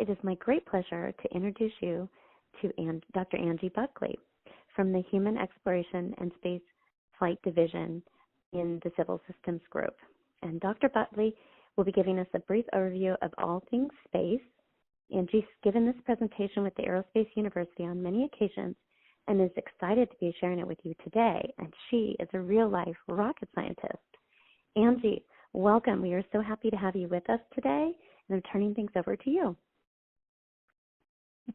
it is my great pleasure to introduce you to Dr. Angie Bukley from the Human Exploration and Space Flight Division in the Civil Systems Group. And Dr. Bukley will be giving us a brief overview of all things space. Angie's given this presentation with the Aerospace University on many occasions and is excited to be sharing it with you today. And she is a real-life rocket scientist. Angie, welcome. We are so happy to have you with us today, and I'm turning things over to you.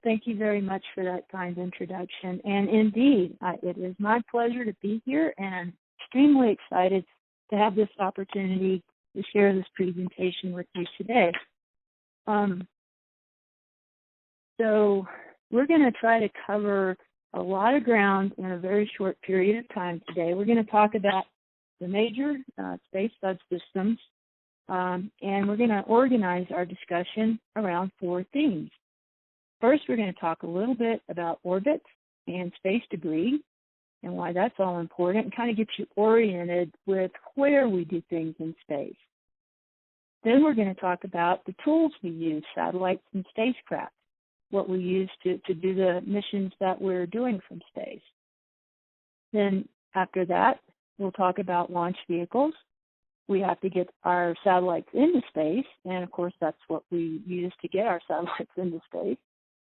Thank you very much for that kind introduction. And indeed, it is my pleasure to be here, and I'm extremely excited to have this opportunity to share this presentation with you today. So we're going to try to cover a lot of ground in a very short period of time today. We're going to talk about the major space subsystems, and we're going to organize our discussion around 4 themes. First, we're going to talk a little bit about orbits and space debris and why that's all important, and kind of get you oriented with where we do things in space. Then we're going to talk about the tools we use, satellites and spacecraft, what we use to do the missions that we're doing from space. Then after that, we'll talk about launch vehicles. We have to get our satellites into space, and of course that's what we use to get our satellites into space.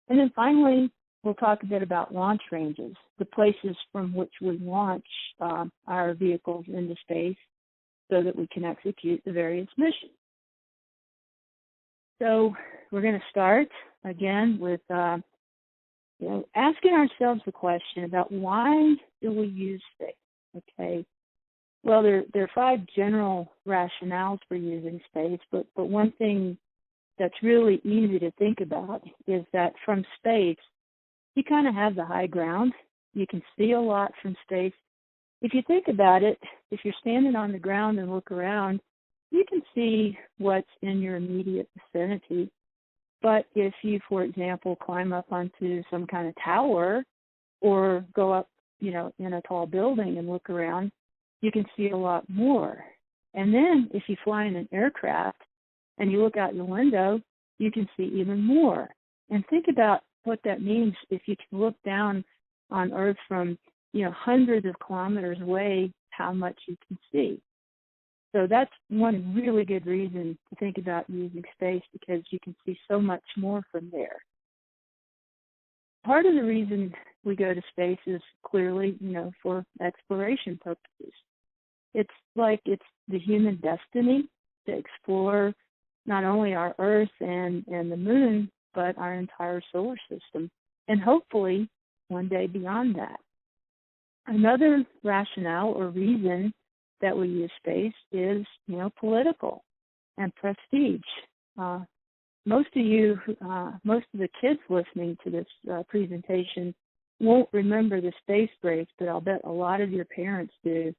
And then finally, we'll talk a bit about launch ranges, the places from which we launch our vehicles into space so that we can execute the various missions. So we're going to start again with asking ourselves the question about why do we use space, okay? Well, there are 5 general rationales for using space, but one thing that's really easy to think about is that from space, you kind of have the high ground. You can see a lot from space. If you think about it, if you're standing on the ground and look around, you can see what's in your immediate vicinity. But if you, for example, climb up onto some kind of tower or go up, in a tall building and look around, you can see a lot more. And then if you fly in an aircraft and you look out your window, you can see even more. And think about what that means if you can look down on Earth from, hundreds of kilometers away, how much you can see. So that's one really good reason to think about using space, because you can see so much more from there. Part of the reason we go to space is clearly, for exploration purposes. It's like it's the human destiny to explore not only our Earth and the moon, but our entire solar system, and hopefully one day beyond that. Another rationale or reason that we use space is, political and prestige. Most of the kids listening to this presentation won't remember the space race, but I'll bet a lot of your parents do.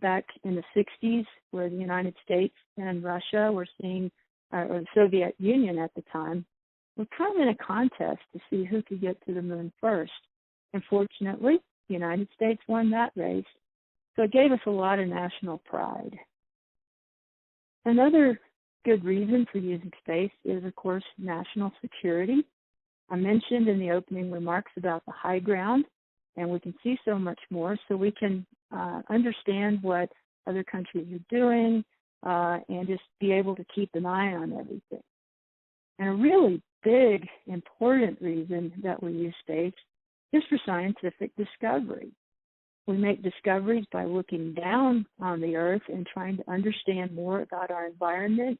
Back in the 60s, where the United States and Russia were seeing, or the Soviet Union at the time, were kind of in a contest to see who could get to the moon first. And fortunately, the United States won that race. So it gave us a lot of national pride. Another good reason for using space is, of course, national security. I mentioned in the opening remarks about the high ground, and we can see so much more, so we can understand what other countries are doing and just be able to keep an eye on everything. And a really big, important reason that we use space is for scientific discovery. We make discoveries by looking down on the Earth and trying to understand more about our environment,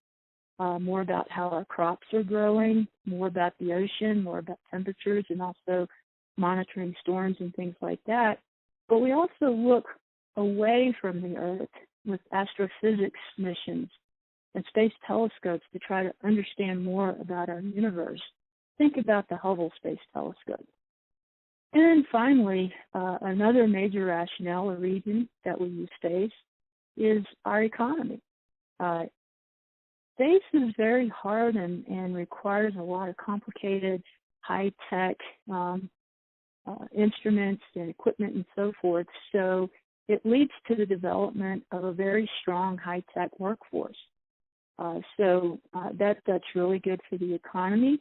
more about how our crops are growing, more about the ocean, more about temperatures, and also monitoring storms and things like that. But we also look away from the Earth with astrophysics missions and space telescopes to try to understand more about our universe. Think about the Hubble Space Telescope. And then finally, another major rationale or reason that we use space is our economy. Space is very hard and requires a lot of complicated, high-tech instruments and equipment and so forth. So it leads to the development of a very strong high-tech workforce. That's really good for the economy.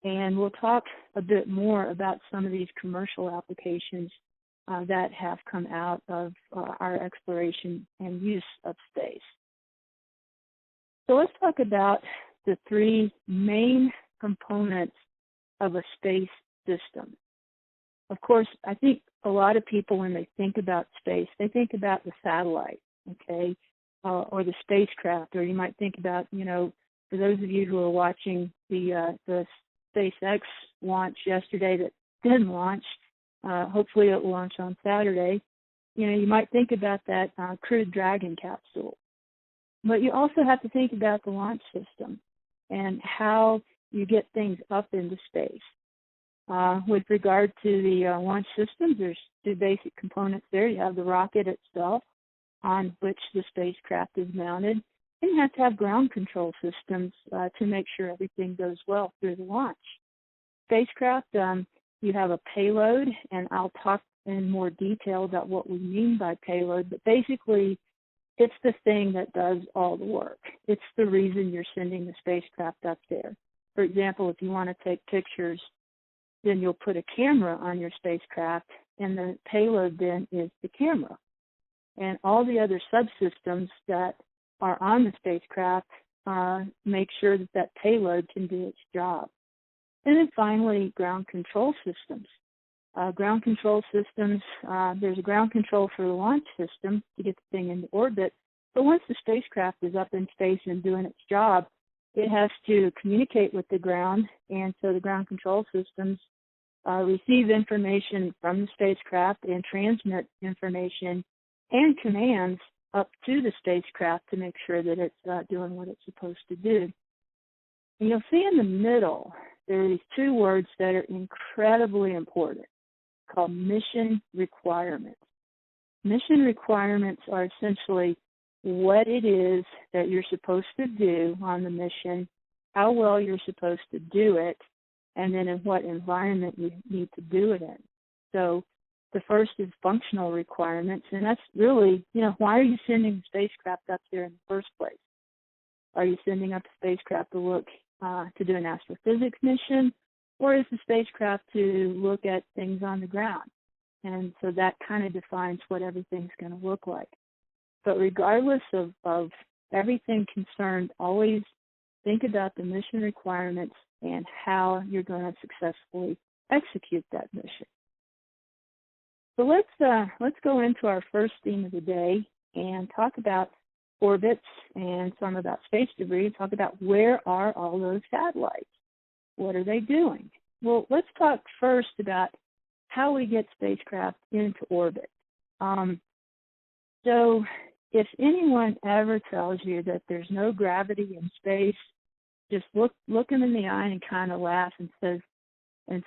And we'll talk a bit more about some of these commercial applications that have come out of our exploration and use of space. So let's talk about the three main components of a space system. Of course, I think a lot of people, when they think about space, they think about the satellite, okay, or the spacecraft, or you might think about, for those of you who are watching the SpaceX launch yesterday that didn't launch, hopefully it will launch on Saturday, you might think about that Crew Dragon capsule. But you also have to think about the launch system and how you get things up into space. With regard to the launch systems, there's two basic components there. You have the rocket itself, on which the spacecraft is mounted, and you have to have ground control systems to make sure everything goes well through the launch. Spacecraft, you have a payload, and I'll talk in more detail about what we mean by payload, but basically it's the thing that does all the work. It's the reason you're sending the spacecraft up there. For example, if you want to take pictures, then you'll put a camera on your spacecraft, and the payload then is the camera. And all the other subsystems that are on the spacecraft make sure that that payload can do its job. And then finally, ground control systems. Ground control systems, there's a ground control for the launch system to get the thing into orbit. But once the spacecraft is up in space and doing its job, it has to communicate with the ground, and so the ground control systems receive information from the spacecraft and transmit information and commands up to the spacecraft to make sure that it's doing what it's supposed to do. And you'll see in the middle, there are these two words that are incredibly important, called mission requirements. Mission requirements are essentially what it is that you're supposed to do on the mission, how well you're supposed to do it, and then in what environment you need to do it in. So the first is functional requirements, and that's really, why are you sending the spacecraft up there in the first place? Are you sending up the spacecraft to look to do an astrophysics mission, or is the spacecraft to look at things on the ground? And so that kind of defines what everything's going to look like. But regardless of everything concerned, always think about the mission requirements and how you're going to successfully execute that mission. So let's go into our first theme of the day and talk about orbits and some about space debris, talk about where are all those satellites? What are they doing? Well, let's talk first about how we get spacecraft into orbit. So if anyone ever tells you that there's no gravity in space, just look them in the eye and kind of laugh and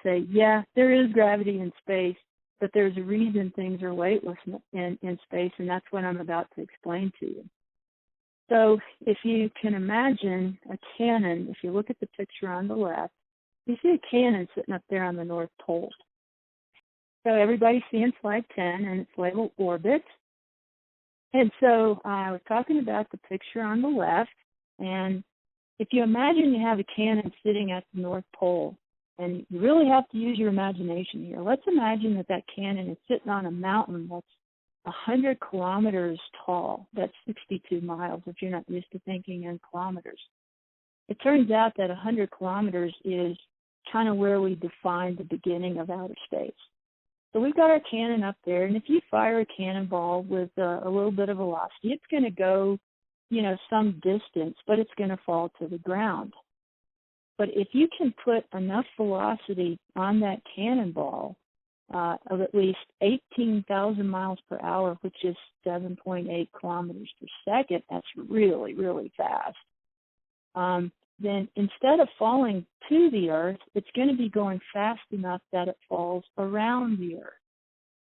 say, yeah, there is gravity in space, but there's a reason things are weightless in space, and that's what I'm about to explain to you. So if you can imagine a cannon, if you look at the picture on the left, you see a cannon sitting up there on the North Pole. So everybody's seeing slide 10, and it's labeled orbit. And so I was talking about the picture on the left, and if you imagine you have a cannon sitting at the North Pole, and you really have to use your imagination here. Let's imagine that cannon is sitting on a mountain that's 100 kilometers tall. That's 62 miles if you're not used to thinking in kilometers. It turns out that 100 kilometers is kind of where we define the beginning of outer space. So we've got our cannon up there, and if you fire a cannonball with a little bit of velocity, it's going to go, some distance, but it's going to fall to the ground. But if you can put enough velocity on that cannonball of at least 18,000 miles per hour, which is 7.8 kilometers per second, that's really, really fast. Then instead of falling to the Earth, it's going to be going fast enough that it falls around the Earth.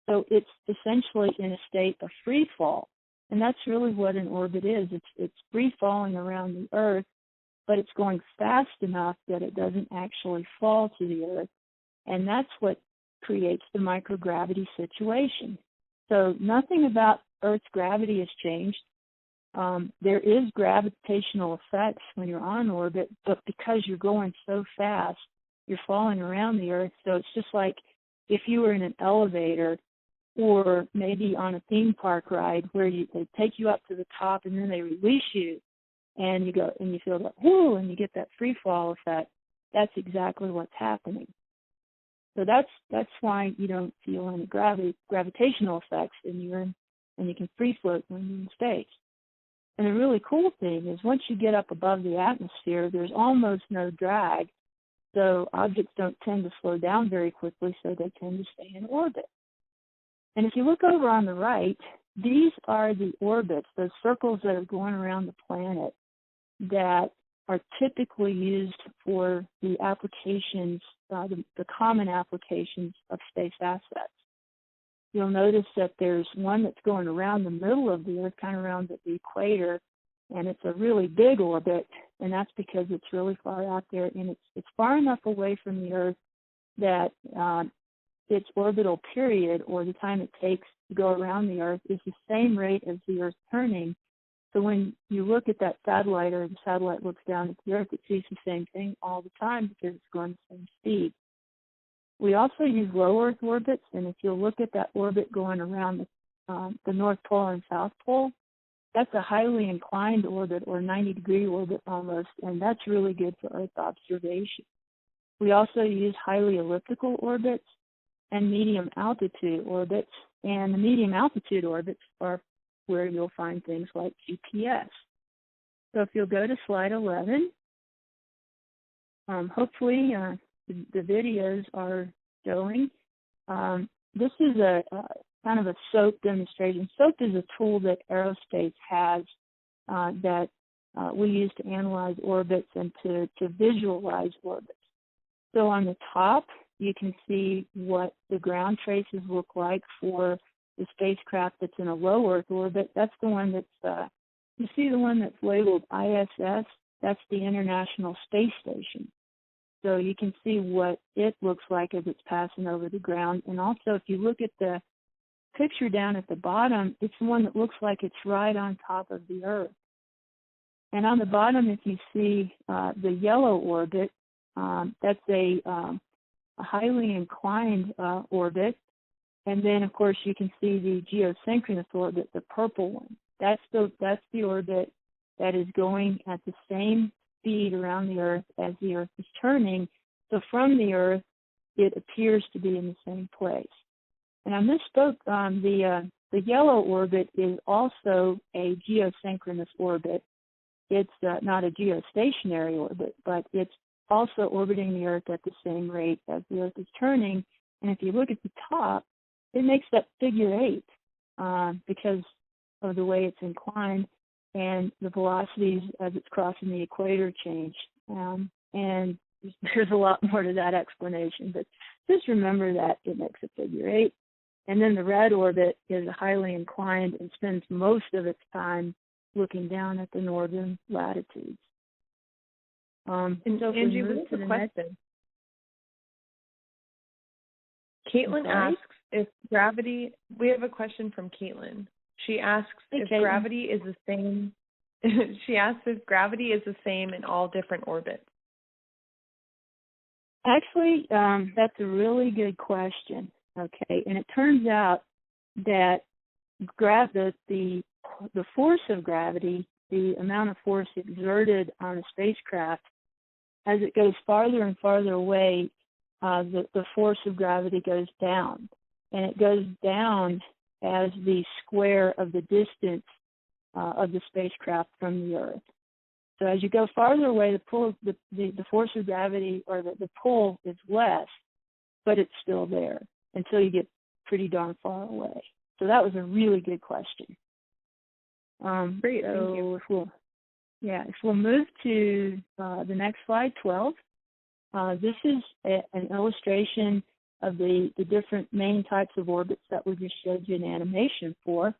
So it's essentially in a state of free fall. And that's really what an orbit is. It's free falling around the Earth, but it's going fast enough that it doesn't actually fall to the Earth. And that's what creates the microgravity situation. So nothing about Earth's gravity has changed. there is gravitational effects when you're on orbit, but because you're going so fast, you're falling around the Earth. So it's just like if you were in an elevator or maybe on a theme park ride where they take you up to the top and then they release you and you go and you feel that whoo and you get that free fall effect. That's exactly what's happening. So that's why you don't feel any gravitational effects and you can free float when you're in space. And the really cool thing is once you get up above the atmosphere, there's almost no drag. So objects don't tend to slow down very quickly, so they tend to stay in orbit. And if you look over on the right, these are the orbits, those circles that are going around the planet that are typically used for the applications, the common applications of space assets. You'll notice that there's one that's going around the middle of the Earth, kind of around the equator, and it's a really big orbit, and that's because it's really far out there, and it's far enough away from the Earth that its orbital period, or the time it takes to go around the Earth, is the same rate as the Earth turning. So when you look at that satellite, or the satellite looks down at the Earth, it sees the same thing all the time because it's going the same speed. We also use low Earth orbits, and if you'll look at that orbit going around the North Pole and South Pole, that's a highly inclined orbit, or 90-degree orbit almost, and that's really good for Earth observation. We also use highly elliptical orbits and medium altitude orbits, and the medium altitude orbits are where you'll find things like GPS. So if you'll go to slide 11, hopefully the videos are showing. This is a kind of a SOAP demonstration. SOAP is a tool that aerospace has that we use to analyze orbits and to visualize orbits. So on the top, you can see what the ground traces look like for the spacecraft that's in a low Earth orbit. That's the one that's, you see the one that's labeled ISS? That's the International Space Station. So you can see what it looks like as it's passing over the ground. And also, if you look at the picture down at the bottom, it's the one that looks like it's right on top of the Earth. And on the bottom, if you see the yellow orbit, that's a highly inclined orbit. And then, of course, you can see the geosynchronous orbit, the purple one. That's the orbit that is going at the same speed around the Earth as the Earth is turning. So from the Earth, it appears to be in the same place. And I misspoke. The yellow orbit is also a geosynchronous orbit. It's not a geostationary orbit, but it's also orbiting the Earth at the same rate as the Earth is turning. And if you look at the top, it makes that figure 8 because of the way it's inclined, and the velocities as it's crossing the equator change. And there's a lot more to that explanation, but just remember that it makes a figure 8. And then the red orbit is highly inclined and spends most of its time looking down at the northern latitudes. And so Angie, we have a question. Caitlin asks if gravity, we have a question from Caitlin. She asks if gravity is the same. She asks if gravity is the same in all different orbits. Actually, that's a really good question. Okay, and it turns out that the force of gravity, the amount of force exerted on a spacecraft, as it goes farther and farther away, the force of gravity goes down, and it goes down as the square of the distance of the spacecraft from the Earth. So as you go farther away, the force of gravity, or the pull, is less, but it's still there until you get pretty darn far away. So that was a really good question. Great, thank you. If we'll move to the next slide, 12. This is an illustration of the different main types of orbits that we just showed you an animation for.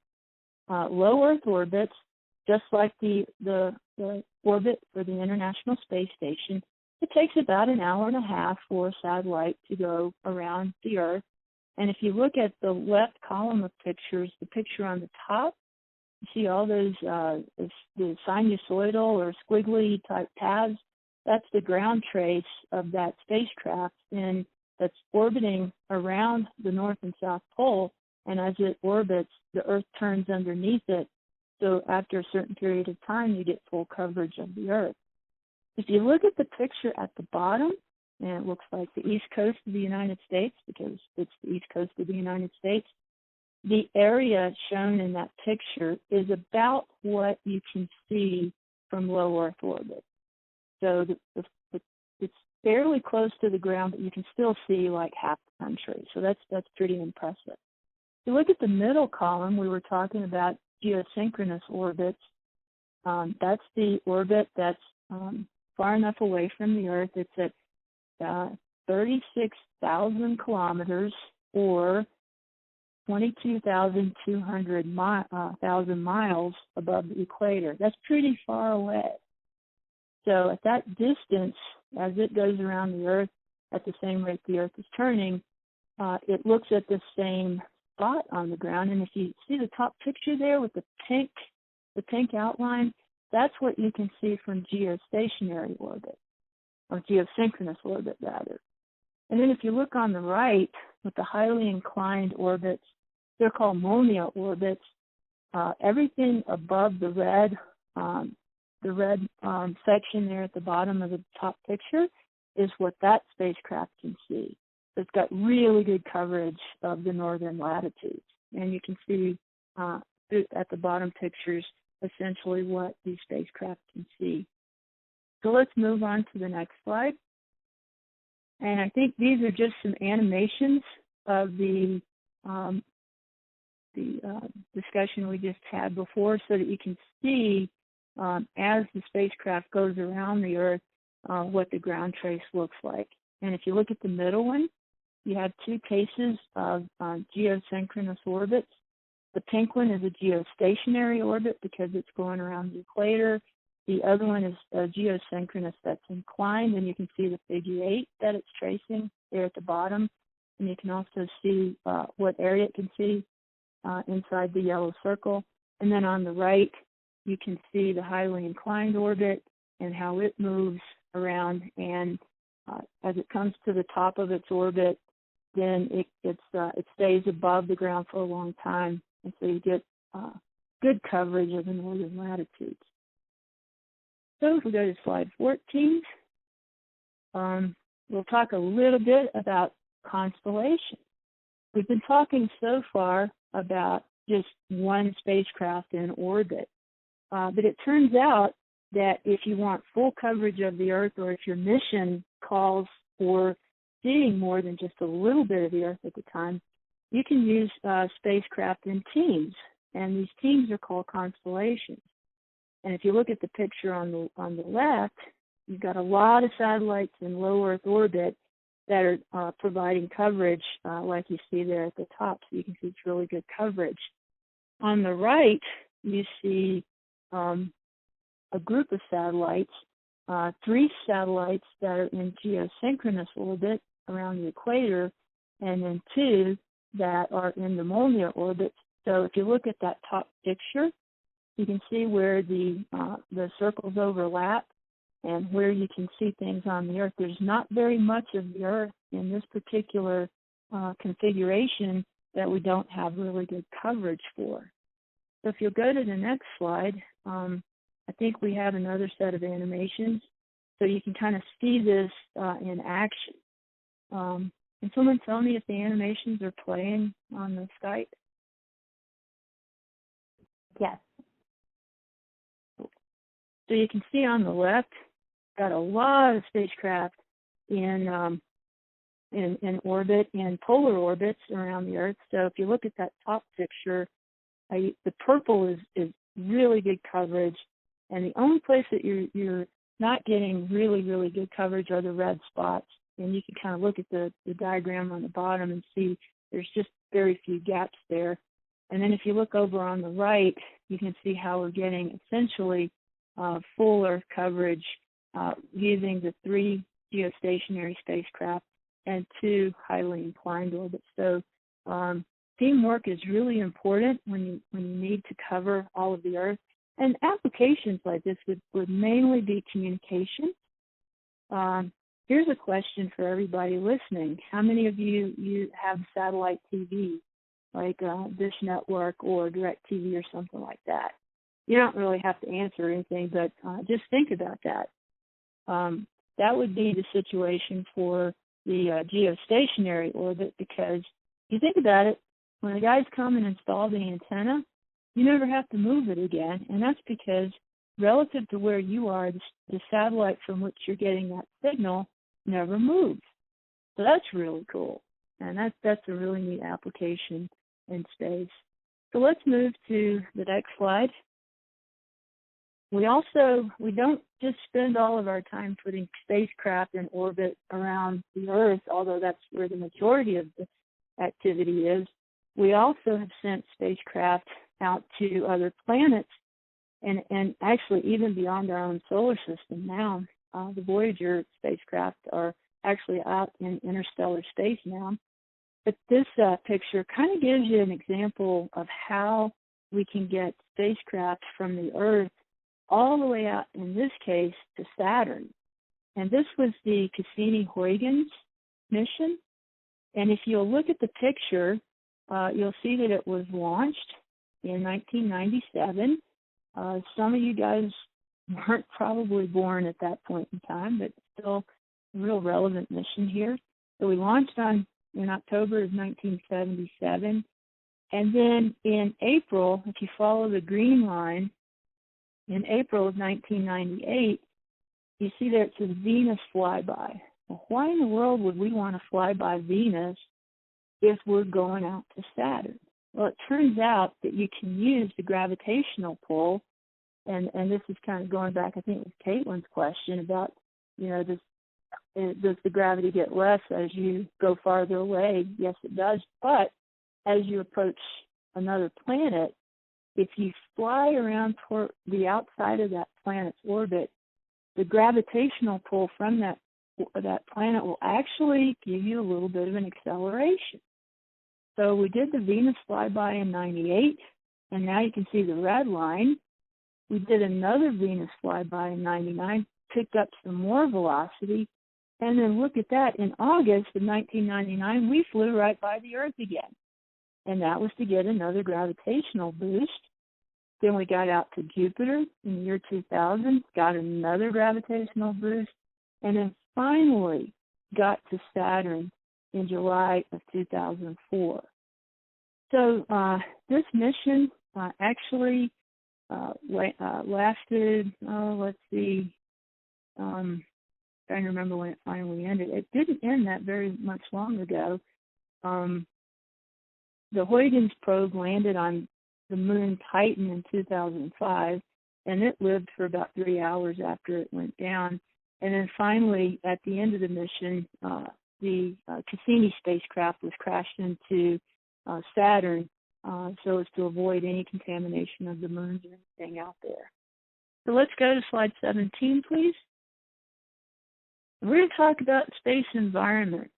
Low Earth orbits, just like the orbit for the International Space Station, it takes about an hour and a half for a satellite to go around the Earth. And if you look at the left column of pictures, the picture on the top, see all those the sinusoidal or squiggly type paths. That's the ground trace of that spacecraft, and that's orbiting around the North and South Pole. And as it orbits, the Earth turns underneath it. So after a certain period of time, you get full coverage of the Earth. If you look at the picture at the bottom, and it looks like the east coast of the United States, because it's the east coast of the United States, the area shown in that picture is about what you can see from low Earth orbit. So it's fairly close to the ground, but you can still see like half the country. So that's pretty impressive. If you look at the middle column, we were talking about geosynchronous orbits. That's the orbit that's far enough away from the Earth. It's at 36,000 kilometers or 22,200 miles above the equator. That's pretty far away. So at that distance, as it goes around the Earth at the same rate the Earth is turning, it looks at the same spot on the ground. And if you see the top picture there with the pink outline, that's what you can see from geostationary orbit, or geosynchronous orbit rather. And then if you look on the right with the highly inclined orbits, they're called Molniya orbits. Everything above the red section there at the bottom of the top picture is what that spacecraft can see. So it's got really good coverage of the northern latitudes. And you can see at the bottom pictures essentially what these spacecraft can see. So let's move on to the next slide. And I think these are just some animations of the discussion we just had before, so that you can see as the spacecraft goes around the Earth what the ground trace looks like. And if you look at the middle one, you have two cases of geosynchronous orbits. The pink one is a geostationary orbit because it's going around the equator. The other one is a geosynchronous that's inclined, and you can see the figure 8 that it's tracing there at the bottom. And you can also see what area it can see inside the yellow circle. And then on the right, you can see the highly inclined orbit and how it moves around. And as it comes to the top of its orbit, then it stays above the ground for a long time. And so you get good coverage of the northern latitudes. So if we go to slide 14, we'll talk a little bit about constellations. We've been talking so far about just one spacecraft in orbit, but it turns out that if you want full coverage of the Earth, or if your mission calls for seeing more than just a little bit of the Earth at the time, you can use spacecraft in teams, and these teams are called constellations. And if you look at the picture on the left, you've got a lot of satellites in low Earth orbit that are providing coverage like you see there at the top. So you can see it's really good coverage. On the right, you see a group of satellites, 3 satellites that are in geosynchronous orbit around the equator, and then 2 that are in the Molniya orbit. So if you look at that top picture, you can see where the circles overlap and where you can see things on the Earth. There's not very much of the Earth in this particular configuration that we don't have really good coverage for. So if you'll go to the next slide, I think we have another set of animations so you can kind of see this in action. Can someone tell me if the animations are playing on the Skype? Yes. So you can see on the left, got a lot of spacecraft in orbit, in polar orbits around the Earth. So if you look at that top picture, the purple is really good coverage, and the only place that you're not getting really, really good coverage are the red spots. And you can kind of look at the diagram on the bottom and see there's just very few gaps there. And then if you look over on the right, you can see how we're getting essentially full Earth coverage using the 3 geostationary spacecraft and 2 highly inclined orbits. So teamwork is really important when you need to cover all of the Earth. And applications like this would mainly be communication. Here's a question for everybody listening. How many of you have satellite TV, like Dish Network or DirecTV or something like that? You don't really have to answer anything, but just think about that. That would be the situation for the geostationary orbit, because you think about it, when the guys come and install the antenna, you never have to move it again, and that's because relative to where you are, the satellite from which you're getting that signal never moves. So that's really cool, and that's a really neat application in space. So let's move to the next slide. We don't just spend all of our time putting spacecraft in orbit around the Earth, although that's where the majority of the activity is. We also have sent spacecraft out to other planets, and actually even beyond our own solar system now. The Voyager spacecraft are actually out in interstellar space now. But this picture kind of gives you an example of how we can get spacecraft from the Earth all the way out, in this case, to Saturn. And this was the Cassini-Huygens mission. And if you'll look at the picture, you'll see that it was launched in 1997. Some of you guys weren't probably born at that point in time, but still a real relevant mission here. So we launched in October of 1977. And then in April, if you follow the green line, in April of 1998, you see there it says Venus flyby. Well, why in the world would we want to fly by Venus if we're going out to Saturn? Well, it turns out that you can use the gravitational pull, and this is kind of going back, I think, with Caitlin's question about, does the gravity get less as you go farther away? Yes, it does. But as you approach another planet, if you fly around toward the outside of that planet's orbit, the gravitational pull from that planet will actually give you a little bit of an acceleration. So we did the Venus flyby in 98, and now you can see the red line. We did another Venus flyby in 99, picked up some more velocity, and then look at that. In August of 1999, we flew right by the Earth again, and that was to get another gravitational boost. Then we got out to Jupiter in the year 2000, got another gravitational boost, and then finally got to Saturn in July of 2004. So this mission actually lasted, trying to remember when it finally ended. It didn't end that very much long ago. The Huygens probe landed on the moon Titan in 2005, and it lived for about 3 hours after it went down. And then finally, at the end of the mission, the Cassini spacecraft was crashed into Saturn so as to avoid any contamination of the moons or anything out there. So let's go to slide 17, please. We're going to talk about space environment.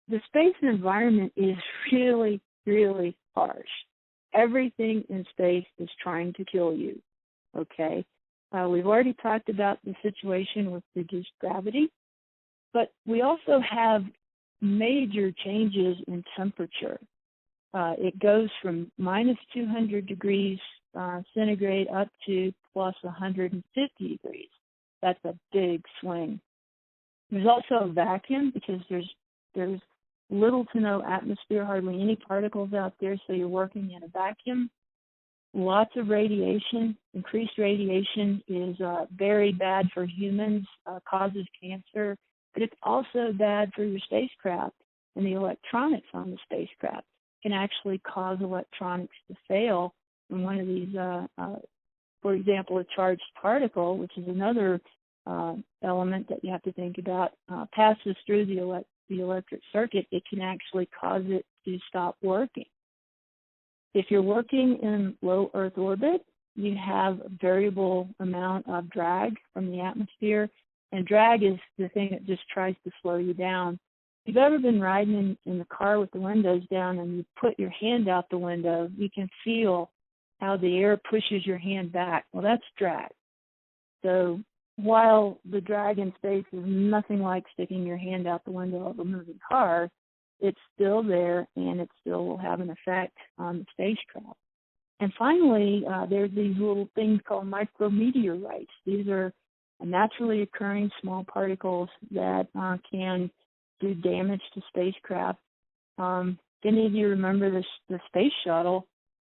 The space environment is really, really harsh. Everything in space is trying to kill you, okay? We've already talked about the situation with reduced gravity, but we also have major changes in temperature. It goes from minus 200 degrees centigrade up to plus 150 degrees. That's a big swing. There's also a vacuum because there's little to no atmosphere, hardly any particles out there, so you're working in a vacuum. Lots of radiation. Increased radiation is very bad for humans, causes cancer, but it's also bad for your spacecraft, and the electronics on the spacecraft can actually cause electronics to fail. And one of these, for example, a charged particle, which is another element that you have to think about, passes through the electric circuit, it can actually cause it to stop working. If you're working in low Earth orbit, you have a variable amount of drag from the atmosphere, and drag is the thing that just tries to slow you down. you've ever been riding in the car with the windows down and you put your hand out the window, you can feel how the air pushes your hand back. Well, that's drag. So while the drag in space is nothing like sticking your hand out the window of a moving car, it's still there, and it still will have an effect on the spacecraft. And finally, there's these little things called micrometeorites. These are naturally occurring small particles that can do damage to spacecraft. If any of you remember the space shuttle,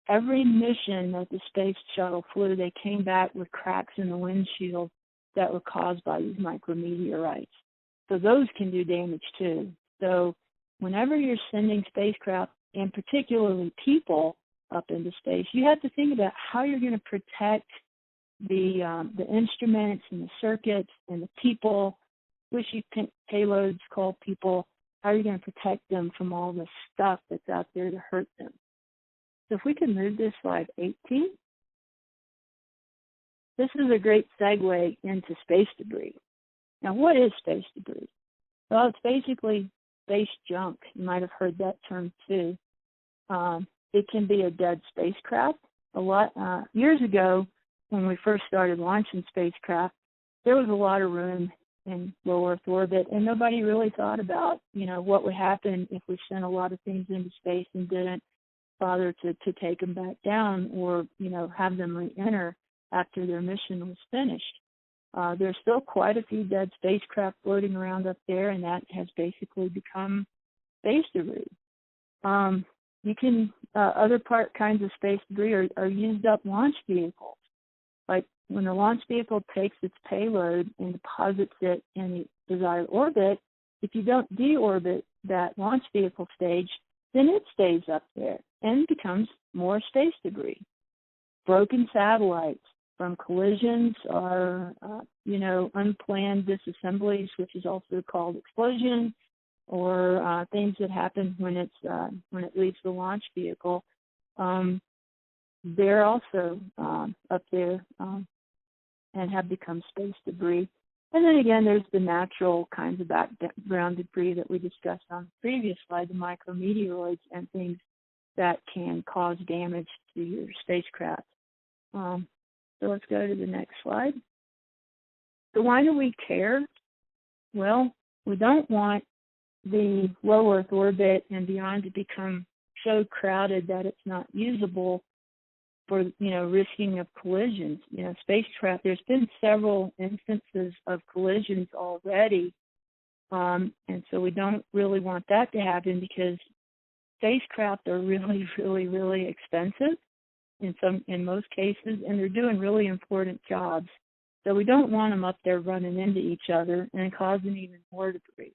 every mission that the space shuttle flew, they came back with cracks in the windshield that were caused by these micrometeorites. So those can do damage too. So whenever you're sending spacecraft, and particularly people, up into space, you have to think about how you're going to protect the instruments and the circuits and the people, squishy payloads called people. How are you going to protect them from all the stuff that's out there to hurt them? So if we can move this slide 18. This is a great segue into space debris. Now, what is space debris? Well, it's basically space junk. You might have heard that term too. It can be a dead spacecraft. Years ago, when we first started launching spacecraft, there was a lot of room in low Earth orbit, and nobody really thought about, what would happen if we sent a lot of things into space and didn't bother to take them back down, or, have them re-enter after their mission was finished. There's still quite a few dead spacecraft floating around up there, and that has basically become space debris. Other kinds of space debris are used up launch vehicles. Like when the launch vehicle takes its payload and deposits it in the desired orbit, if you don't deorbit that launch vehicle stage, then it stays up there and becomes more space debris. Broken satellites from collisions or, unplanned disassemblies, which is also called explosion, or things that happen when it leaves the launch vehicle. They're also up there and have become space debris. And then again, there's the natural kinds of background debris that we discussed on the previous slide, the micrometeoroids and things that can cause damage to your spacecraft. So let's go to the next slide. So why do we care? Well, we don't want the low Earth orbit and beyond to become so crowded that it's not usable for, risking of collisions. Spacecraft, there's been several instances of collisions already, and so we don't really want that to happen because spacecraft are really, really, really expensive in most cases, and they're doing really important jobs. So we don't want them up there running into each other and causing even more debris.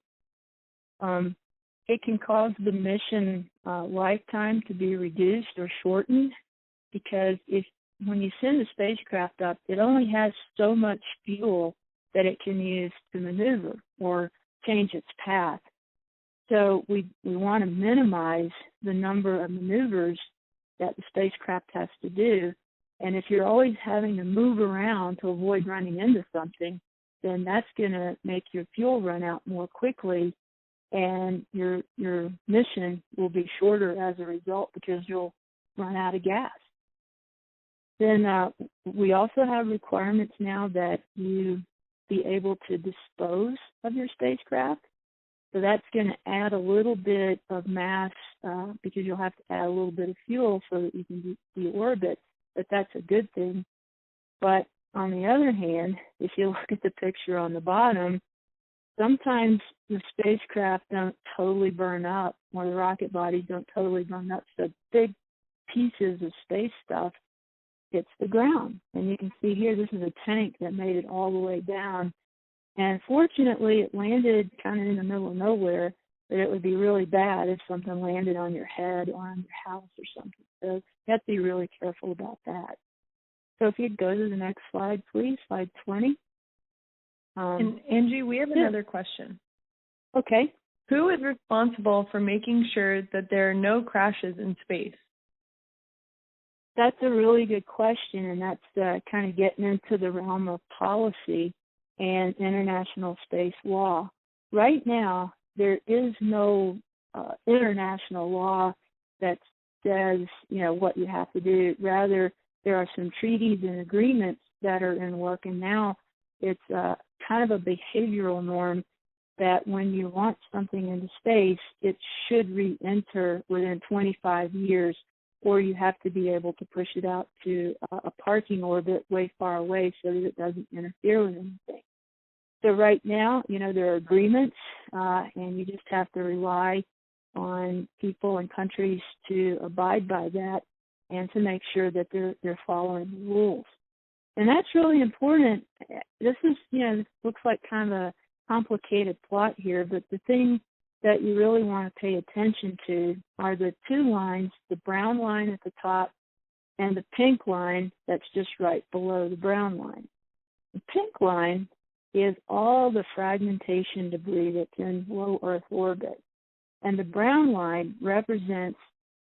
It can cause the mission lifetime to be reduced or shortened because when you send a spacecraft up, it only has so much fuel that it can use to maneuver or change its path. So we want to minimize the number of maneuvers that the spacecraft has to do. And if you're always having to move around to avoid running into something, then that's going to make your fuel run out more quickly, and your mission will be shorter as a result because you'll run out of gas. Then we also have requirements now that you be able to dispose of your spacecraft. So that's going to add a little bit of mass because you'll have to add a little bit of fuel so that you can deorbit, but that's a good thing. But on the other hand, if you look at the picture on the bottom, sometimes the spacecraft don't totally burn up, or the rocket bodies don't totally burn up, so big pieces of space stuff hits the ground. And you can see here, this is a tank that made it all the way down. And fortunately, it landed kind of in the middle of nowhere, but it would be really bad if something landed on your head or on your house or something. So you have to be really careful about that. So if you'd go to the next slide, please, slide 20. And Angie, we have another question. Okay. Who is responsible for making sure that there are no crashes in space? That's a really good question, and that's kind of getting into the realm of policy and international space law. Right now, there is no international law that says, what you have to do. Rather, there are some treaties and agreements that are in work, and now it's kind of a behavioral norm that when you launch something into space, it should re-enter within 25 years, or you have to be able to push it out to a parking orbit way far away so that it doesn't interfere with anything. So right now, there are agreements, and you just have to rely on people and countries to abide by that and to make sure that they're following the rules. And that's really important. This is, looks like kind of a complicated plot here, but the thing that you really want to pay attention to are the two lines, the brown line at the top and the pink line that's just right below the brown line. The pink line is all the fragmentation debris that's in low Earth orbit. And the brown line represents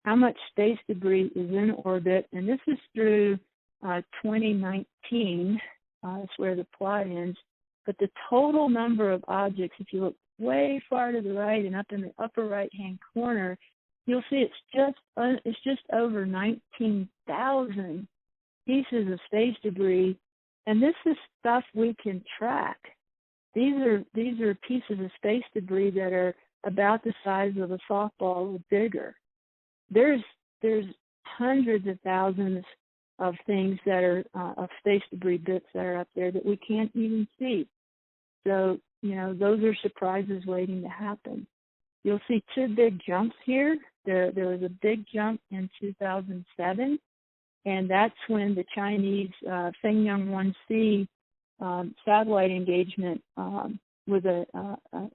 how much space debris is in orbit, and this is through 2019, that's where the plot ends. But the total number of objects, if you look way far to the right and up in the upper right-hand corner, you'll see it's just over 19,000 pieces of space debris, and this is stuff we can track. These are pieces of space debris that are about the size of a softball or bigger. There's hundreds of thousands of things that are of space debris bits that are up there that we can't even see. So, those are surprises waiting to happen. You'll see two big jumps here. There was a big jump in 2007, and that's when the Chinese Fengyun 1C satellite engagement with an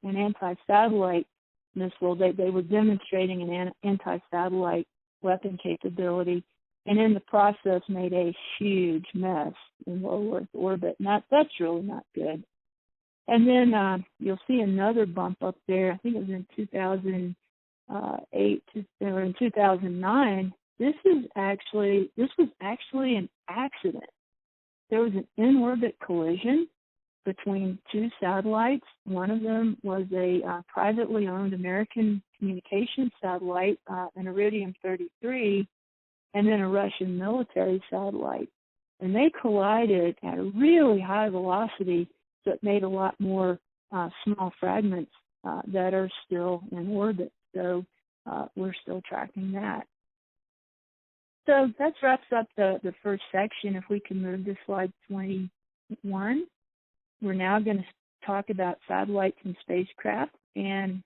anti-satellite missile. They were demonstrating an anti-satellite weapon capability, and in the process made a huge mess in low Earth orbit. And that's really not good. And then you'll see another bump up there. I think it was in 2008 or in 2009. This was actually an accident. There was an in-orbit collision between two satellites. One of them was a privately owned American communications satellite, an Iridium-33, and then a Russian military satellite. And they collided at a really high velocity, so it made a lot more small fragments that are still in orbit. So we're still tracking that. So that wraps up the first section. If we can move to slide 21. We're now going to talk about satellites and spacecraft and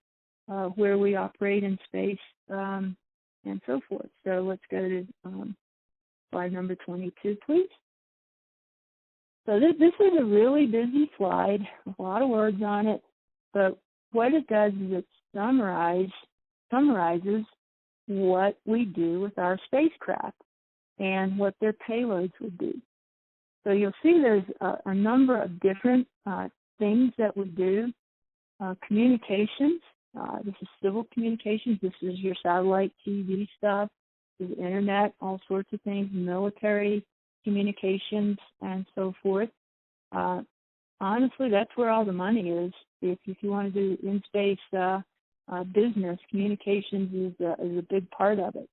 where we operate in space and so forth. So let's go to slide number 22, please. So this is a really busy slide, a lot of words on it, but what it does is it summarizes what we do with our spacecraft and what their payloads would be. So you'll see there's a number of different things that we do. Communications, this is civil communications. This is your satellite TV stuff, the internet, all sorts of things, military communications, and so forth. Honestly, that's where all the money is. If you want to do in-space business, communications is a big part of it.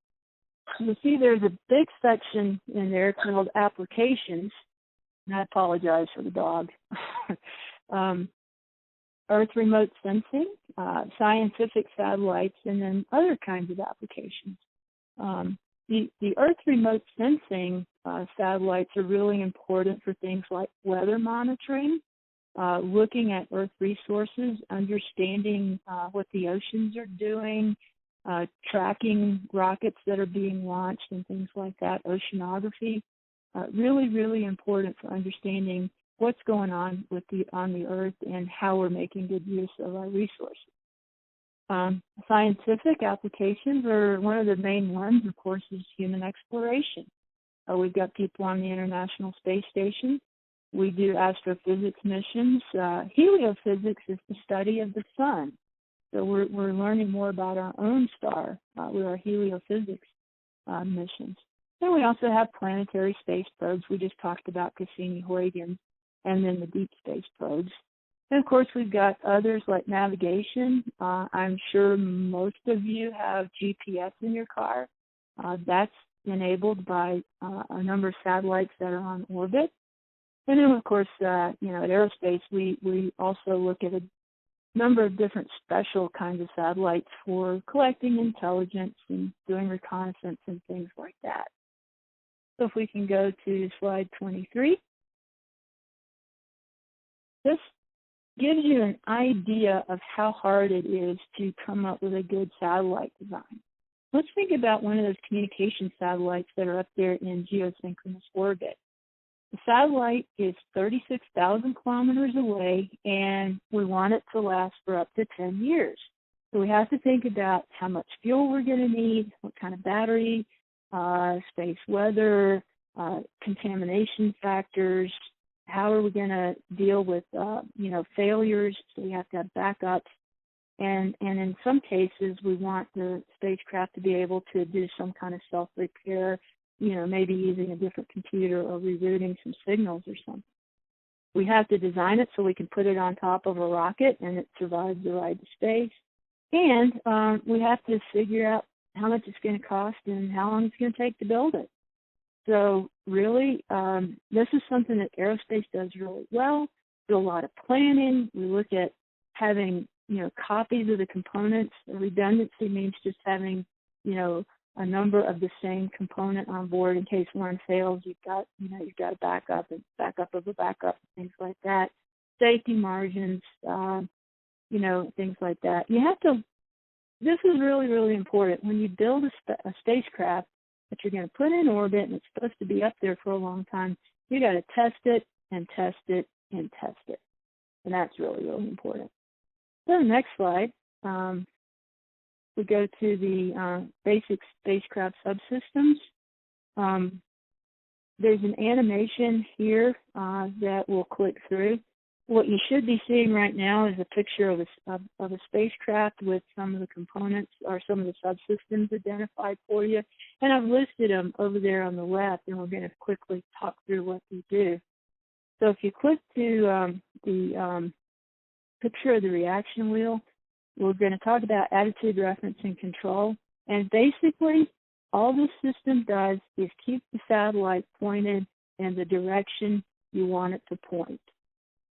You'll see there's a big section in there called applications, and I apologize for the dog. Earth remote sensing, scientific satellites, and then other kinds of applications. The Earth remote sensing satellites are really important for things like weather monitoring, looking at Earth resources, understanding what the oceans are doing, tracking rockets that are being launched and things like that, oceanography. Really, really important for understanding what's going on on the Earth and how we're making good use of our resources. Scientific applications are one of the main ones, of course, is human exploration. We've got people on the International Space Station. We do astrophysics missions. Heliophysics is the study of the sun. So we're learning more about our own star with our heliophysics missions. Then we also have planetary space probes. We just talked about Cassini-Huygens, and then the deep space probes. And of course, we've got others like navigation. I'm sure most of you have GPS in your car. That's enabled by a number of satellites that are on orbit. And then, of course, at aerospace, we also look at a number of different special kinds of satellites for collecting intelligence and doing reconnaissance and things like that. So if we can go to slide 23. This gives you an idea of how hard it is to come up with a good satellite design. Let's think about one of those communication satellites that are up there in geosynchronous orbit. The satellite is 36,000 kilometers away, and we want it to last for up to 10 years. So we have to think about how much fuel we're going to need, what kind of battery, space weather, contamination factors, how are we going to deal with, failures, so we have to have backups. And in some cases, we want the spacecraft to be able to do some kind of self-repair, maybe using a different computer or rerouting some signals or something. We have to design it so we can put it on top of a rocket and it survives the ride to space. And we have to figure out how much it's going to cost and how long it's going to take to build it. So really, this is something that aerospace does really well. Do a lot of planning. We look at having copies of the components. Redundancy means just having, a number of the same component on board in case one fails. You've got a backup and backup of a backup, things like that. Safety margins, things like that. You have to. This is really, really important. When you build a spacecraft that you're going to put in orbit and it's supposed to be up there for a long time, you got to test it and test it and test it, and that's really, really important. So the next slide, we go to the basic spacecraft subsystems. There's an animation here that we'll click through. What you should be seeing right now is a picture of a spacecraft with some of the components or some of the subsystems identified for you. And I've listed them over there on the left, and we're going to quickly talk through what they do. So if you click to the picture of the reaction wheel, we're going to talk about attitude, reference, and control. And basically, all this system does is keep the satellite pointed in the direction you want it to point.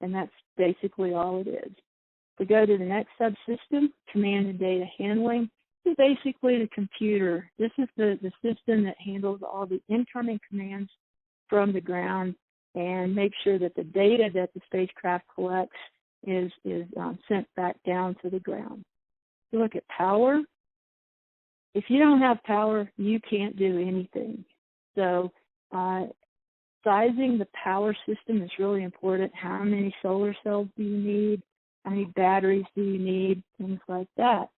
And that's basically all it is. If we go to the next subsystem, command and data handling, this is basically the computer. This is the system that handles all the incoming commands from the ground and makes sure that the data that the spacecraft collects is sent back down to the ground. If you look at power, if you don't have power, you can't do anything. So sizing the power system is really important. How many solar cells do you need? How many batteries do you need? Things like that.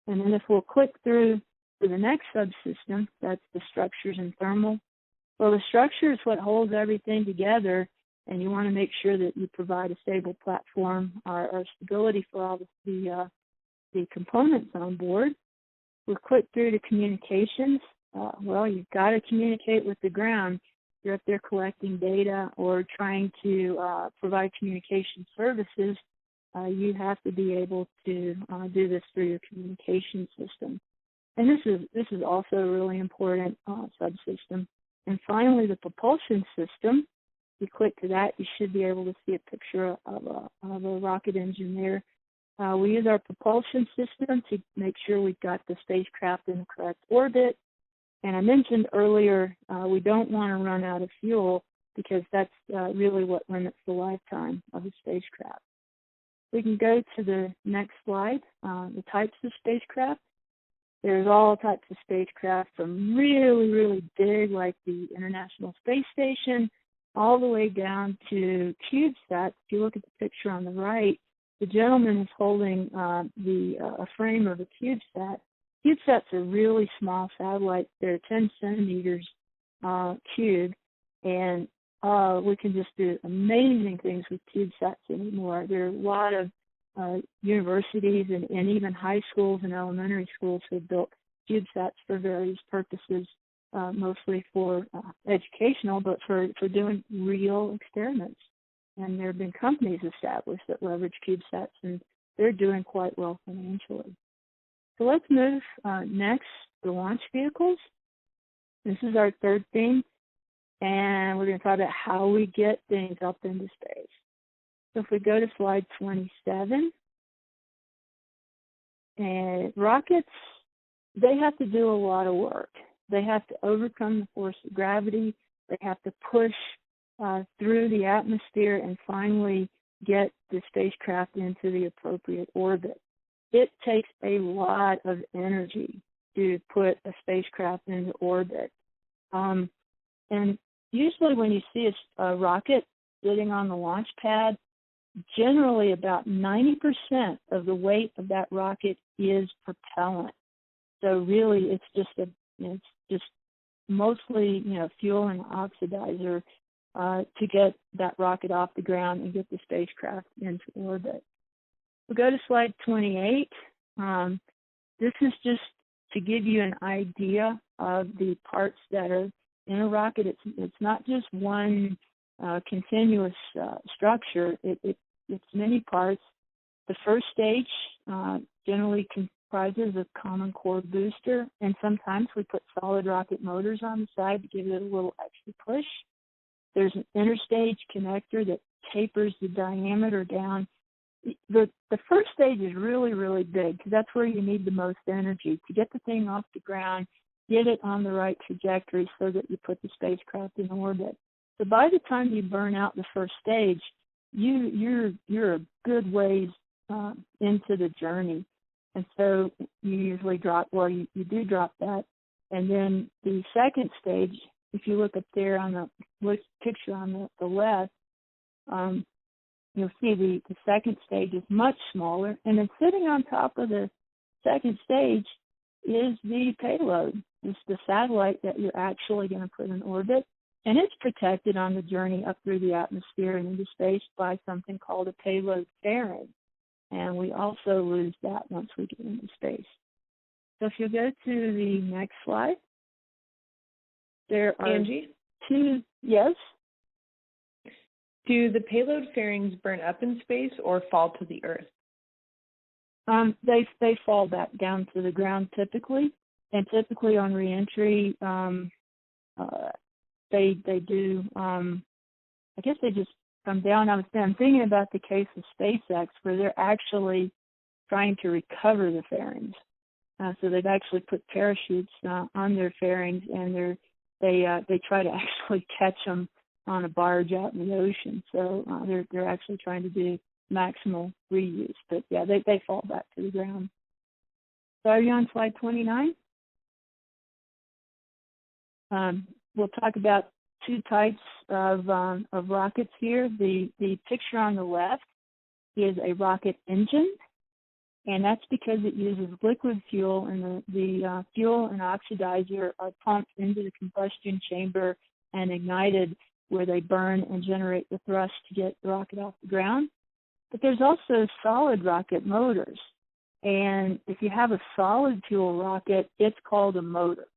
And then if we'll click through to the next subsystem, that's the structures and thermal. Well, the structure is what holds everything together, and you want to make sure that you provide a stable platform or stability for all the components on board. We'll click through to communications. Well, you've got to communicate with the ground. You're up there collecting data or trying to provide communication services, you have to be able to do this through your communication system. And this is also a really important subsystem. And finally, the propulsion system. If you click to that, you should be able to see a picture of a rocket engine there. We use our propulsion system to make sure we've got the spacecraft in the correct orbit. And I mentioned earlier, we don't want to run out of fuel because that's really what limits the lifetime of a spacecraft. We can go to the next slide, the types of spacecraft. There's all types of spacecraft from really, really big, like the International Space Station, all the way down to CubeSats. If you look at the picture on the right, the gentleman is holding a frame of a CubeSat. CubeSats are really small satellites. They're 10 centimeters cube, and we can just do amazing things with CubeSats anymore. There are a lot of universities and even high schools and elementary schools who have built CubeSats for various purposes, mostly for educational, but for doing real experiments. And there have been companies established that leverage CubeSats, and they're doing quite well financially. So let's move next to launch vehicles. This is our third theme, and we're going to talk about how we get things up into space. So if we go to slide 27, and rockets, they have to do a lot of work. They have to overcome the force of gravity. They have to push through the atmosphere and finally get the spacecraft into the appropriate orbit. It takes a lot of energy to put a spacecraft into orbit. And usually when you see a rocket sitting on the launch pad, generally about 90% of the weight of that rocket is propellant. So really it's just mostly, fuel and oxidizer to get that rocket off the ground and get the spacecraft into orbit. We'll go to slide 28. This is just to give you an idea of the parts that are in a rocket. It's not just one continuous structure. It's many parts. The first stage generally comprises a common core booster, and sometimes we put solid rocket motors on the side to give it a little extra push. There's an interstage connector that tapers the diameter down. The first stage is really, really big because that's where you need the most energy to get the thing off the ground, get it on the right trajectory so that you put the spacecraft in orbit. So by the time you burn out the first stage, you're a good ways into the journey. And so you usually you do drop that. And then the second stage, if you look up there on the picture on the left, you'll see the second stage is much smaller. And then sitting on top of the second stage is the payload. It's the satellite that you're actually going to put in orbit. And it's protected on the journey up through the atmosphere and into space by something called a payload fairing. And we also lose that once we get into space. So if you go to the next slide, there are Angie? two, yes? Do the payload fairings burn up in space or fall to the Earth? They fall back down to the ground typically, and typically on reentry, they do. I guess they just come down. I'm thinking about the case of SpaceX, where they're actually trying to recover the fairings. So they've actually put parachutes on their fairings, and they try to actually catch them on a barge out in the ocean. So they're actually trying to do maximal reuse. But yeah, they fall back to the ground. So are you on slide 29? We'll talk about two types of rockets here. The picture on the left is a rocket engine, and that's because it uses liquid fuel, and the fuel and oxidizer are pumped into the combustion chamber and ignited, where they burn and generate the thrust to get the rocket off the ground. But there's also solid rocket motors. And if you have a solid fuel rocket, it's called a motor.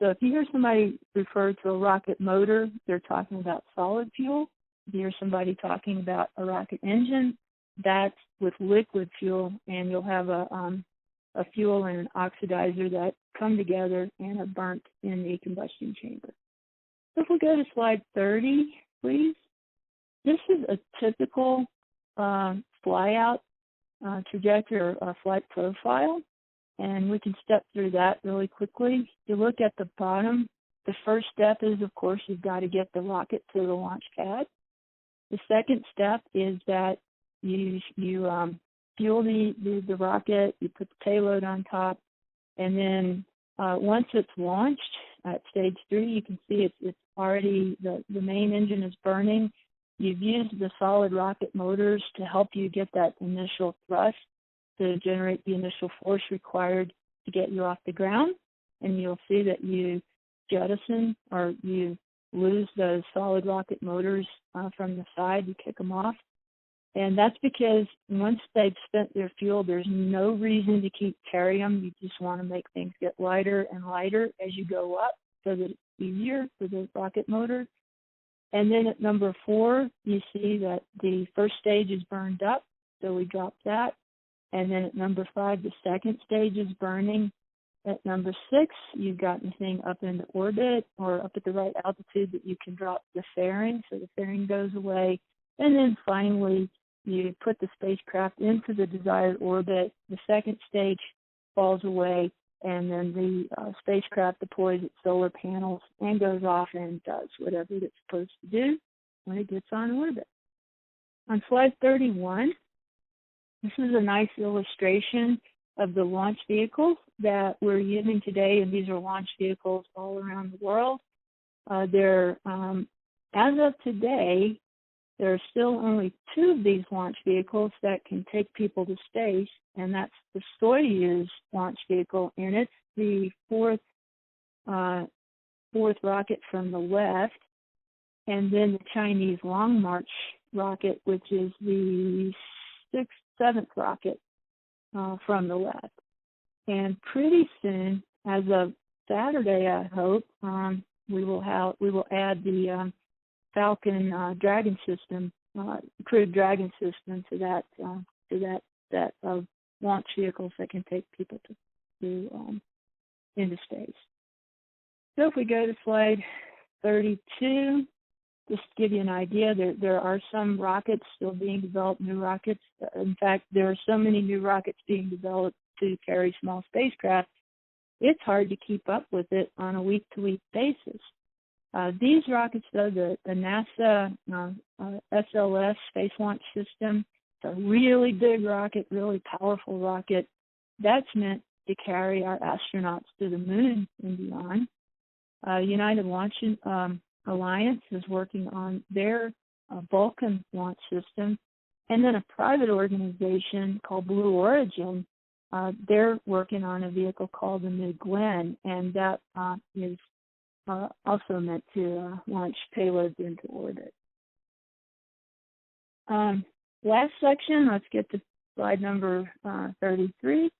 So if you hear somebody refer to a rocket motor, they're talking about solid fuel. If you hear somebody talking about a rocket engine, that's with liquid fuel, and you'll have a fuel and an oxidizer that come together and are burnt in the combustion chamber. So if we go to slide 30, please. This is a typical fly-out trajectory or flight profile, and we can step through that really quickly. If you look at the bottom, the first step is, of course, you've got to get the rocket to the launch pad. The second step is that you fuel the rocket, you put the payload on top, and then once it's launched at stage 3, you can see it's already, the main engine is burning. You've used the solid rocket motors to help you get that initial thrust to generate the initial force required to get you off the ground. And you'll see that you jettison or you lose those solid rocket motors from the side. You kick them off. And that's because once they've spent their fuel, there's no reason to keep carrying them. You just want to make things get lighter and lighter as you go up so that it's easier for the rocket motor. And then at number 4, you see that the first stage is burned up, so we drop that. And then at number 5, the second stage is burning. At number 6, you've got the thing up into orbit or up at the right altitude that you can drop the fairing, so the fairing goes away. And then finally, you put the spacecraft into the desired orbit. The second stage falls away, and then the spacecraft deploys its solar panels and goes off and does whatever it's supposed to do when it gets on orbit. On slide 31, this is a nice illustration of the launch vehicles that we're using today, and these are launch vehicles all around the world. As of today, there are still only 2 of these launch vehicles that can take people to space, and that's the Soyuz launch vehicle, and it's the fourth rocket from the left, and then the Chinese Long March rocket, which is the 7th rocket from the left. And pretty soon, as of Saturday, I hope, we will add the Falcon Dragon system, crewed Dragon system to that set of launch vehicles that can take people into space. So if we go to slide 32, just to give you an idea, there are some rockets still being developed, new rockets. In fact, there are so many new rockets being developed to carry small spacecraft, it's hard to keep up with it on a week-to-week basis. These rockets, though, the NASA SLS Space Launch System, it's a really big rocket, really powerful rocket. That's meant to carry our astronauts to the moon and beyond. United Launch Alliance is working on their Vulcan launch system. And then a private organization called Blue Origin, they're working on a vehicle called the New Glenn, and that is also meant to launch payloads into orbit. Last section, let's get to slide number 33.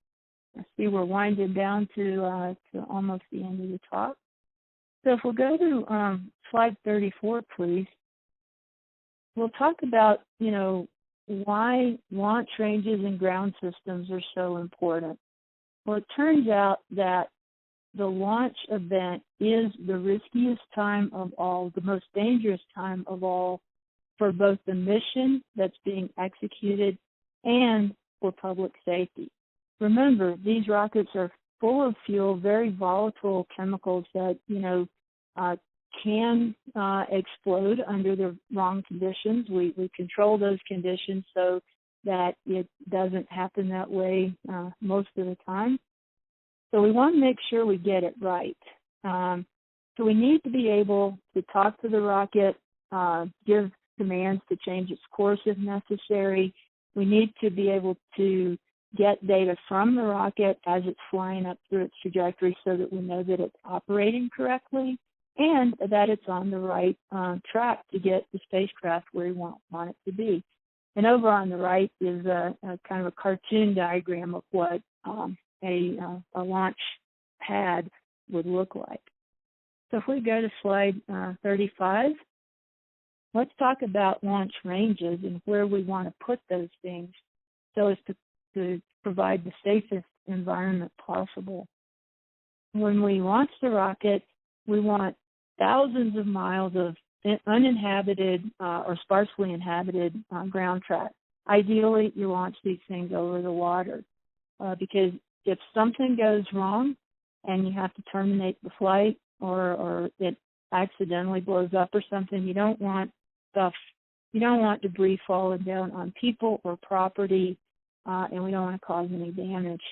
I see we're winding down to almost the end of the talk. So if we'll go to slide 34, please, we'll talk about, why launch ranges and ground systems are so important. Well, it turns out that the launch event is the riskiest time of all, the most dangerous time of all for both the mission that's being executed and for public safety. Remember, these rockets are full of fuel, very volatile chemicals that, can explode under the wrong conditions. We control those conditions so that it doesn't happen that way most of the time. So we want to make sure we get it right. So we need to be able to talk to the rocket, give commands to change its course if necessary. We need to be able to get data from the rocket as it's flying up through its trajectory so that we know that it's operating correctly and that it's on the right track to get the spacecraft where we want it to be. And over on the right is a kind of a cartoon diagram of what a launch pad would look like. So if we go to slide 35, let's talk about launch ranges and where we want to put those things so as to provide the safest environment possible. When we launch the rocket, we want thousands of miles of uninhabited or sparsely inhabited ground track. Ideally, you launch these things over the water because if something goes wrong and you have to terminate the flight or it accidentally blows up or something, you don't want debris falling down on people or property, and we don't want to cause any damage.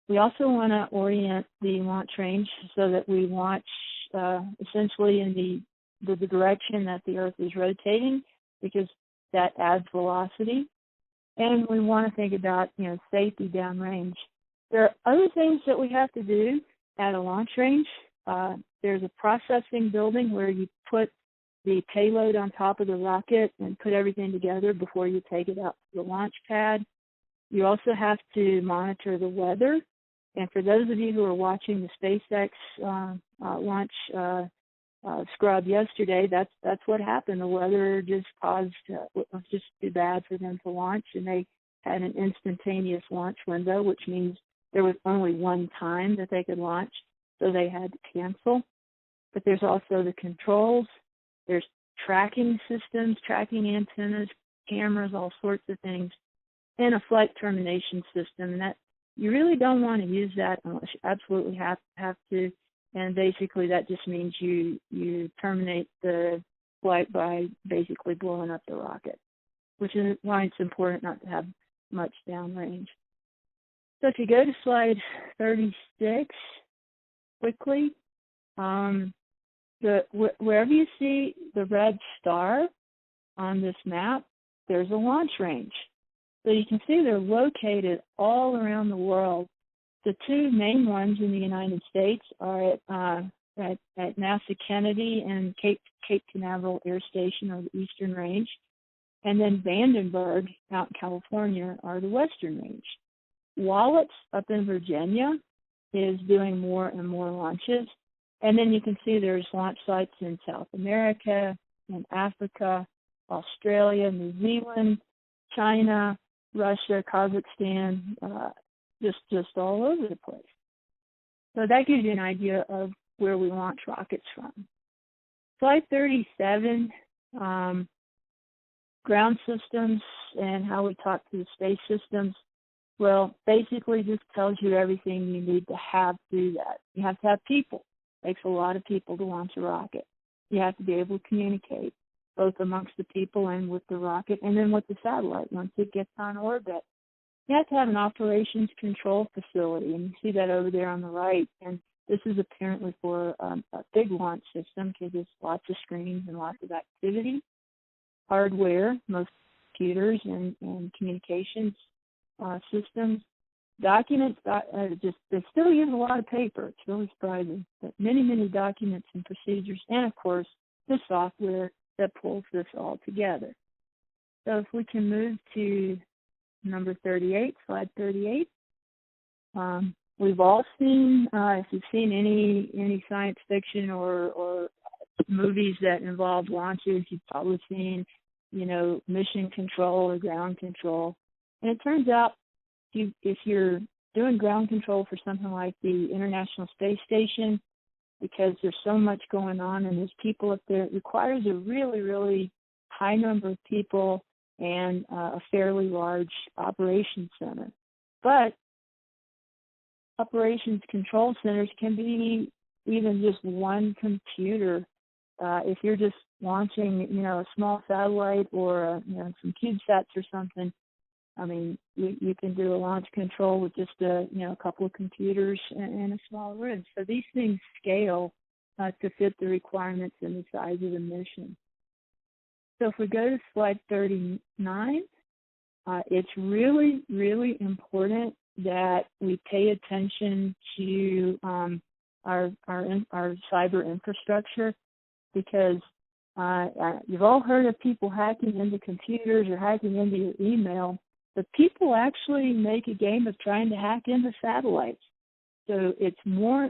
We also want to orient the launch range so that we launch essentially in the direction that the Earth is rotating, because that adds velocity. And we want to think about, safety downrange. There are other things that we have to do at a launch range. There's a processing building where you put the payload on top of the rocket and put everything together before you take it out to the launch pad. You also have to monitor the weather. And for those of you who are watching the SpaceX launch scrub yesterday, that's what happened. The weather just caused it was just too bad for them to launch, and they had an instantaneous launch window, which means there was only one time that they could launch, so they had to cancel. But there's also the controls. There's tracking systems, tracking antennas, cameras, all sorts of things, and a flight termination system. And that you really don't want to use that unless you absolutely have to. And basically that just means you terminate the flight by basically blowing up the rocket, which is why it's important not to have much downrange. So if you go to slide 36 quickly, wherever you see the red star on this map, there's a launch range. So you can see they're located all around the world. The two main ones in the United States are at NASA Kennedy and Cape Canaveral Air Station, or the Eastern Range, and then Vandenberg out in California are the Western Range. Wallops up in Virginia is doing more and more launches. And then you can see there's launch sites in South America, in Africa, Australia, New Zealand, China, Russia, Kazakhstan, just all over the place. So that gives you an idea of where we launch rockets from. Slide 37, ground systems and how we talk to the space systems. Well, basically this tells you everything you need to have to do that. You have to have people. It takes a lot of people to launch a rocket. You have to be able to communicate both amongst the people and with the rocket, and then with the satellite once it gets on orbit. You have to have an operations control facility, and you see that over there on the right. And this is apparently for a big launch system because there's lots of screens and lots of activity. Hardware, most computers and communications systems. Documents, they still use a lot of paper. It's really surprising. But many, many documents and procedures, and of course, the software that pulls this all together. So if we can move to number 38, slide 38. We've all seen, if you've seen any science fiction or movies that involve launches, you've probably seen, mission control or ground control. And it turns out if you're doing ground control for something like the International Space Station, because there's so much going on and there's people up there, it requires a really, really high number of people and a fairly large operations center. But operations control centers can be even just one computer. If you're just launching, a small satellite or some CubeSats or something, I mean, you can do a launch control with just a couple of computers and a small room. So these things scale to fit the requirements and the size of the mission. So if we go to slide 39, it's really, really important that we pay attention to our cyber infrastructure, because you've all heard of people hacking into computers or hacking into your email. But people actually make a game of trying to hack into satellites. So it's more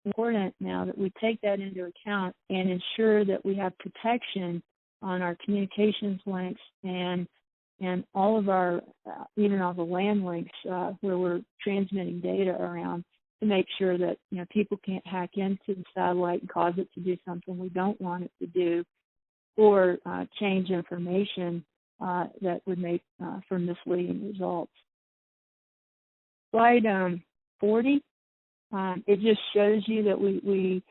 important now that we take that into account and ensure that we have protection on our communications links and all of our, even all the land links where we're transmitting data around, to make sure that people can't hack into the satellite and cause it to do something we don't want it to do, or change information that would make for misleading results. Slide 40, it just shows you that we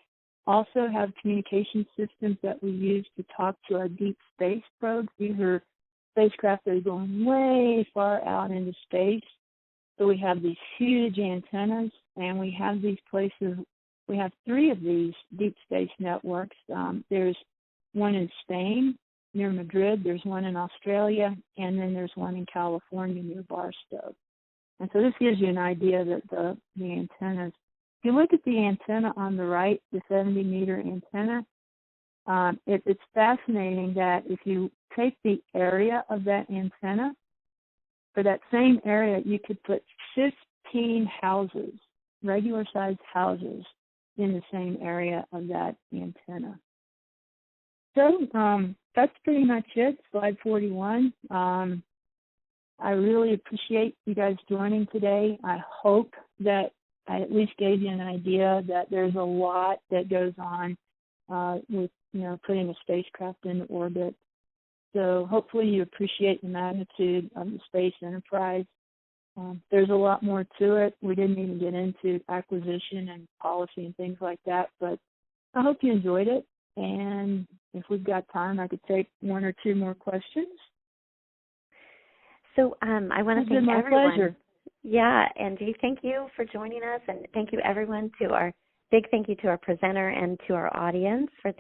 also have communication systems that we use to talk to our deep space probes. These are spacecraft that are going way far out into space. So we have these huge antennas, and we have these places. We have 3 of these deep space networks. There's one in Spain, near Madrid, there's one in Australia, and then there's one in California near Barstow. And so this gives you an idea that the antennas, if you look at the antenna on the right, the 70-meter antenna, it's fascinating that if you take the area of that antenna, for that same area, you could put 15 houses, regular-sized houses, in the same area of that antenna. So that's pretty much it, slide 41. I really appreciate you guys joining today. I hope that I at least gave you an idea that there's a lot that goes on with, putting a spacecraft into orbit. So hopefully you appreciate the magnitude of the space enterprise. There's a lot more to it. We didn't even get into acquisition and policy and things like that, but I hope you enjoyed it. And if we've got time, I could take one or two more questions. So I want to thank my everyone. Pleasure. Yeah, Angie, thank you for joining us, and thank you everyone big thank you to our presenter and to our audience for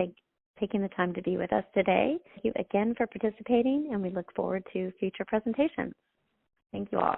taking the time to be with us today. Thank you again for participating, and we look forward to future presentations. Thank you all.